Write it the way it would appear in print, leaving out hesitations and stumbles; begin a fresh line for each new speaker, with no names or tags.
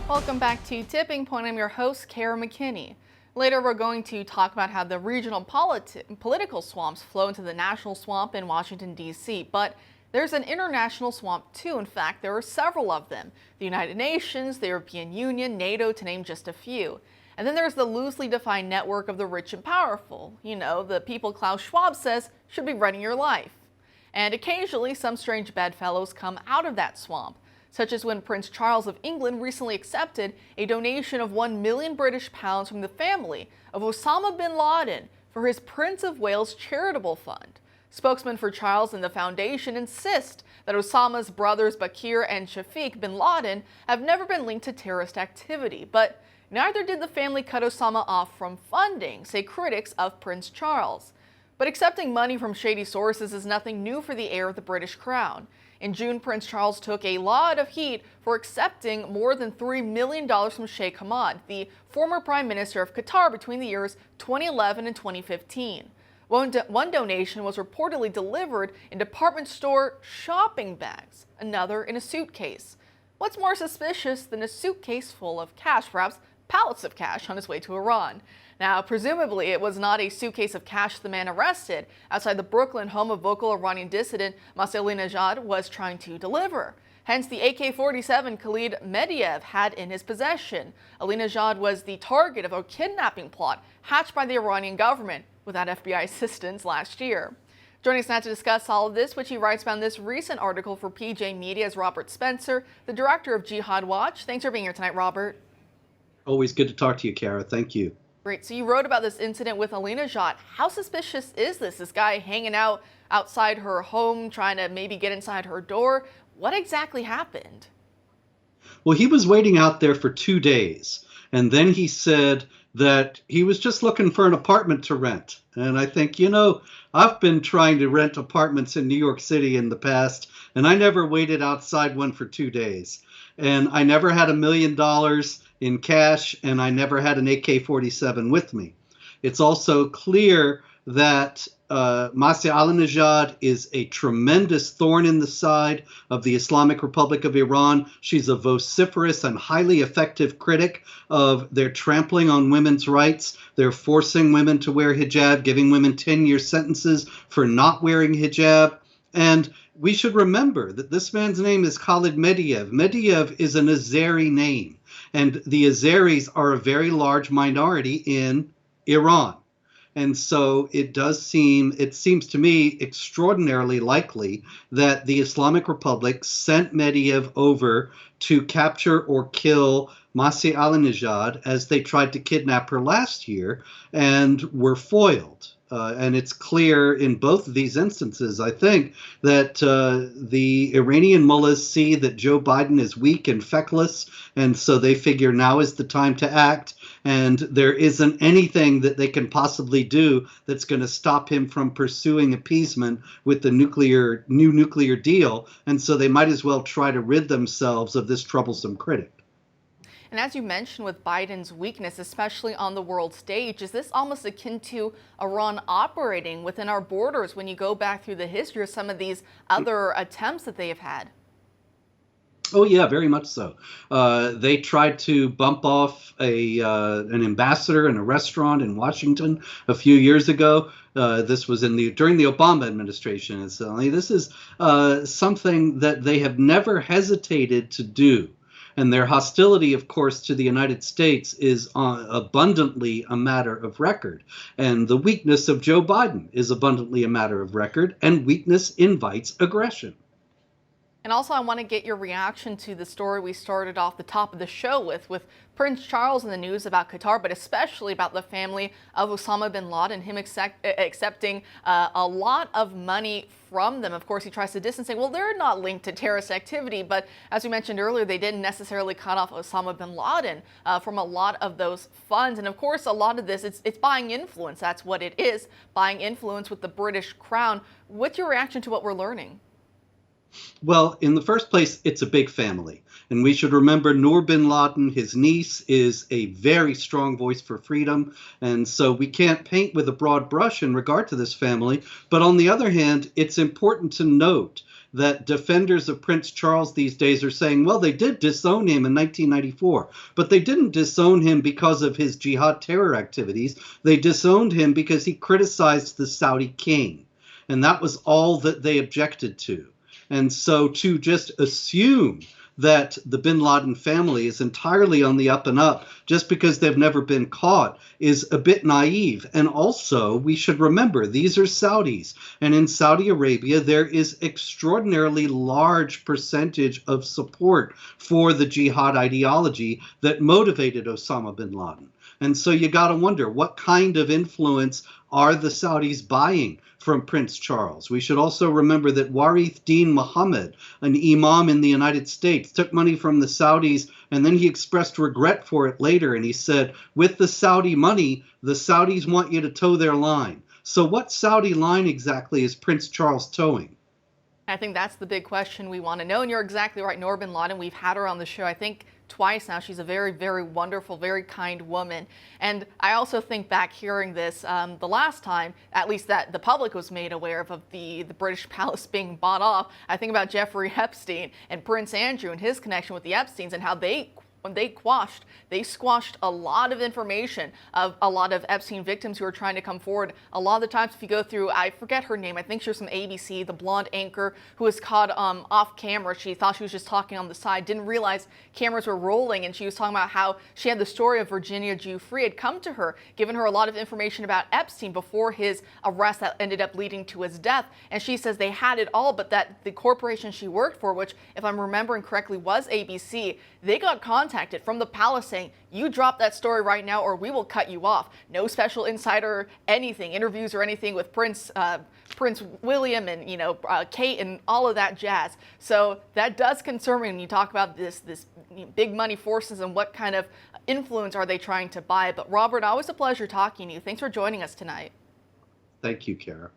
Welcome back to Tipping Point. I'm your host, Kara McKinney. Later, we're going to talk about how the regional political swamps flow into the national swamp in Washington, D.C., but there's an international swamp too. In fact, there are several of them. The United Nations, the European Union, NATO, to name just a few. And then there's the loosely defined network of the rich and powerful. You know, the people Klaus Schwab says should be running your life. And occasionally, some strange bedfellows come out of that swamp, such as when Prince Charles of England recently accepted a donation of £1 million British pounds from the family of Osama bin Laden for his Prince of Wales charitable fund. Spokesmen for Charles and the foundation insist that Osama's brothers Bakir and Shafiq bin Laden have never been linked to terrorist activity, but neither did the family cut Osama off from funding, say critics of Prince Charles. But accepting money from shady sources is nothing new for the heir of the British crown. In June, Prince Charles took a lot of heat for accepting more than $3 million from Sheikh Hamad, the former Prime Minister of Qatar, between the years 2011 and 2015. One donation was reportedly delivered in department store shopping bags, another in a suitcase. What's more suspicious than a suitcase full of cash, perhaps pallets of cash on his way to Iran? Now, presumably, it was not a suitcase of cash the man arrested outside the Brooklyn home of vocal Iranian dissident Masih Alinejad was trying to deliver. Hence, the AK-47 Khalid Mediev had in his possession. Alinejad was the target of a kidnapping plot hatched by the Iranian government without FBI assistance last year. Joining us now to discuss all of this, which he writes about in this recent article for PJ Media, is Robert Spencer, the director of Jihad Watch. Thanks for being here tonight, Robert.
Always good to talk to you, Kara. Thank you.
Great. So you wrote about this incident with Alinejad. How suspicious is this? This guy hanging out outside her home, trying to maybe get inside her door. What exactly happened?
Well, he was waiting out there for 2 days, and then he said that he was just looking for an apartment to rent. And I think, I've been trying to rent apartments in New York City in the past, and I never waited outside one for 2 days. And I never had $1 million in cash, and I never had an AK-47 with me. It's also clear that Masih Alinejad is a tremendous thorn in the side of the Islamic Republic of Iran. She's a vociferous and highly effective critic of their trampling on women's rights. They're forcing women to wear hijab, giving women 10-year sentences for not wearing hijab. And we should remember that this man's name is Khalid Mediev. Mediev is an Azeri name, and the Azeris are a very large minority in Iran. And so it seems to me extraordinarily likely that the Islamic Republic sent Mediev over to capture or kill Masih Alinejad as they tried to kidnap her last year and were foiled. And it's clear in both of these instances, I think, that the Iranian mullahs see that Joe Biden is weak and feckless, and so they figure now is the time to act, and there isn't anything that they can possibly do that's going to stop him from pursuing appeasement with the new nuclear deal, and so they might as well try to rid themselves of this troublesome critic.
And as you mentioned, with Biden's weakness, especially on the world stage, is this almost akin to Iran operating within our borders when you go back through the history of some of these other attempts that they have had?
Oh, yeah, very much so. They tried to bump off an ambassador in a restaurant in Washington a few years ago. This was during the Obama administration. Incidentally, this is something that they have never hesitated to do. And their hostility, of course, to the United States is abundantly a matter of record. And the weakness of Joe Biden is abundantly a matter of record, and weakness invites aggression.
And also, I want to get your reaction to the story we started off the top of the show with Prince Charles in the news about Qatar, but especially about the family of Osama bin Laden, him accepting a lot of money from them. Of course, he tries to distance, saying, well, they're not linked to terrorist activity. But as we mentioned earlier, they didn't necessarily cut off Osama bin Laden from a lot of those funds. And of course, a lot of this, it's buying influence. That's what it is, buying influence with the British crown. What's your reaction to what we're learning?
Well, in the first place, it's a big family. And we should remember Noor bin Laden, his niece, is a very strong voice for freedom. And so we can't paint with a broad brush in regard to this family. But on the other hand, it's important to note that defenders of Prince Charles these days are saying, well, they did disown him in 1994, but they didn't disown him because of his jihad terror activities. They disowned him because he criticized the Saudi king. And that was all that they objected to. And so to just assume that the bin Laden family is entirely on the up and up just because they've never been caught is a bit naive. And also, we should remember, these are Saudis. And in Saudi Arabia, there is extraordinarily large percentage of support for the jihad ideology that motivated Osama bin Laden. And so you got to wonder, what kind of influence are the Saudis buying from Prince Charles? We should also remember that Warith Deen Mohammed, an imam in the United States, took money from the Saudis, and then he expressed regret for it later. And he said, with the Saudi money, the Saudis want you to toe their line. So what Saudi line exactly is Prince Charles towing?
I think that's the big question we want to know. And you're exactly right, Noor bin Laden. We've had her on the show, I think, twice now. She's a very, very wonderful, very kind woman. And I also think back hearing this the last time, at least that the public was made aware of the British palace being bought off. I think about Jeffrey Epstein and Prince Andrew and his connection with the Epsteins and how they squashed a lot of information of a lot of Epstein victims who are trying to come forward. A lot of the times, if you go through, I forget her name, I think she was from ABC, the blonde anchor who was caught off camera. She thought she was just talking on the side, didn't realize cameras were rolling, and she was talking about how she had the story of Virginia Giuffre had come to her, given her a lot of information about Epstein before his arrest that ended up leading to his death. And she says they had it all, but that the corporation she worked for, which, if I'm remembering correctly, was ABC, they got contacted from the palace saying, you drop that story right now or we will cut you off. No special insider anything, interviews or anything with Prince William and Kate and all of that jazz. So that does concern me when you talk about this big money forces and what kind of influence are they trying to buy. But Robert, always a pleasure talking to you. Thanks for joining us tonight.
Thank you, Kara.